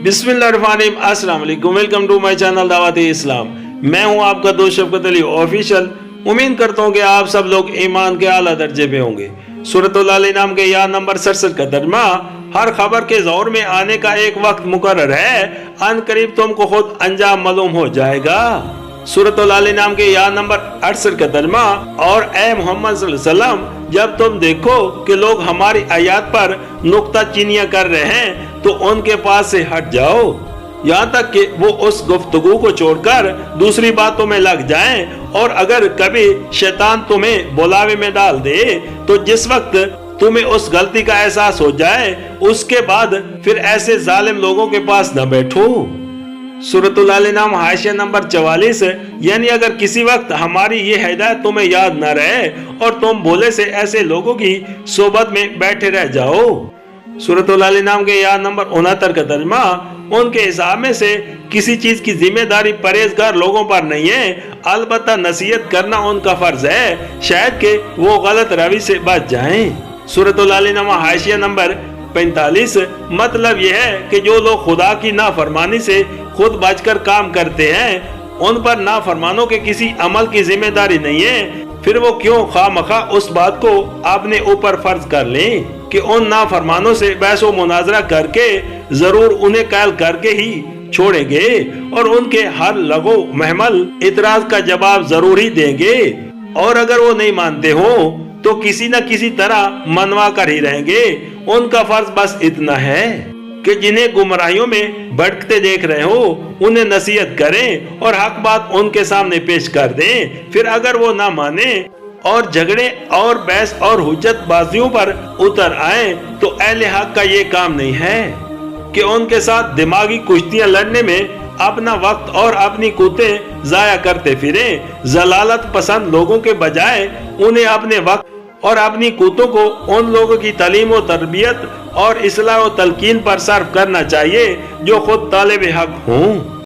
बिस्मिल्लाहिर्रहमानिर्रहीम, अस्सलाम वालेकुम, वेलकम टू माय चैनल दावत इस्लाम। मैं हूं आपका दोस्त शफकत अली ऑफिशियल। उम्मीद करता हूं कि आप सब लोग ईमान के आला दर्जे पे होंगे। सूरतुल अल नाम के या नंबर 67 का तर्जुमा, हर खबर के जोर में आने का एक वक्त मुकर्रर है, अन करीब तुमको खुद अंजाम मालूम हो जाएगा। सूरतुल अल नाम के या नंबर 68 का तर्जुमा, और ए मोहम्मद सल्लल्लाहु अलैहि वसल्लम, जब तुम देखो कि लोग हमारी आयत पर नुक्ता चीनियां कर रहे हैं तो उनके पास से हट जाओ, यहाँ तक कि वो उस गुफ्तगू को छोड़कर दूसरी बातों में लग जाएं। और अगर कभी शैतान तुम्हें बुलावे में डाल दे तो जिस वक्त तुम्हें उस गलती का एहसास हो जाए उसके बाद फिर ऐसे जालिम लोगों के पास न बैठो। सूरतुल अल नाम हाशिया नंबर 44, यानी अगर किसी वक्त हमारी ये हिदायत तुम्हें याद न रहे और तुम भोले से ऐसे लोगों की सोबत में बैठे रह जाओ। सूरतुल अल नाम के या नंबर 69 का तर्जुमा, उनके हिसाब में से किसी चीज की जिम्मेदारी परहेजगार लोगों पर नहीं है, अलबत्ता नसीहत करना उनका फर्ज है, शायद कि वो गलत रवि से बच जाएं। सूरतुल अल नाम हाशिया नंबर 45, मतलब यह है कि जो लोग खुदा की नाफरमानी से खुद बचकर काम करते हैं उन पर नाफरमानों के किसी अमल की जिम्मेदारी नहीं है, फिर वो क्यों खामखा उस बात को अपने ऊपर फर्ज कर लें कि उन नाफरमानों से बहस व मुनाजरा करके जरूर उन्हें कैल करके ही छोड़ेंगे और उनके हर लगो महमल इतराज का जवाब जरूर ही देंगे, और अगर वो नहीं मानते हो तो किसी न किसी तरह मनवा कर ही रहेंगे। उनका फर्ज बस इतना है कि जिन्हें गुमराहियों में भटकते देख रहे हो उन्हें नसीहत करें और हक बात उनके सामने पेश कर दें। फिर अगर वो ना माने और झगड़े और बहस और हुज्जत बाजियों पर उतर आए तो अहले हक का ये काम नहीं है कि उनके साथ दिमागी कुश्तियां लड़ने में अपना वक्त और अपनी कुतें जाया करते फिरे। जलालत पसंद लोगों के बजाय उन्हें अपने वक्त और अपनी कुतों को उन लोगों की तालीम और तरबियत और इस्लाह और तलकीन पर सर्व करना चाहिए जो खुद तालिब हक हों।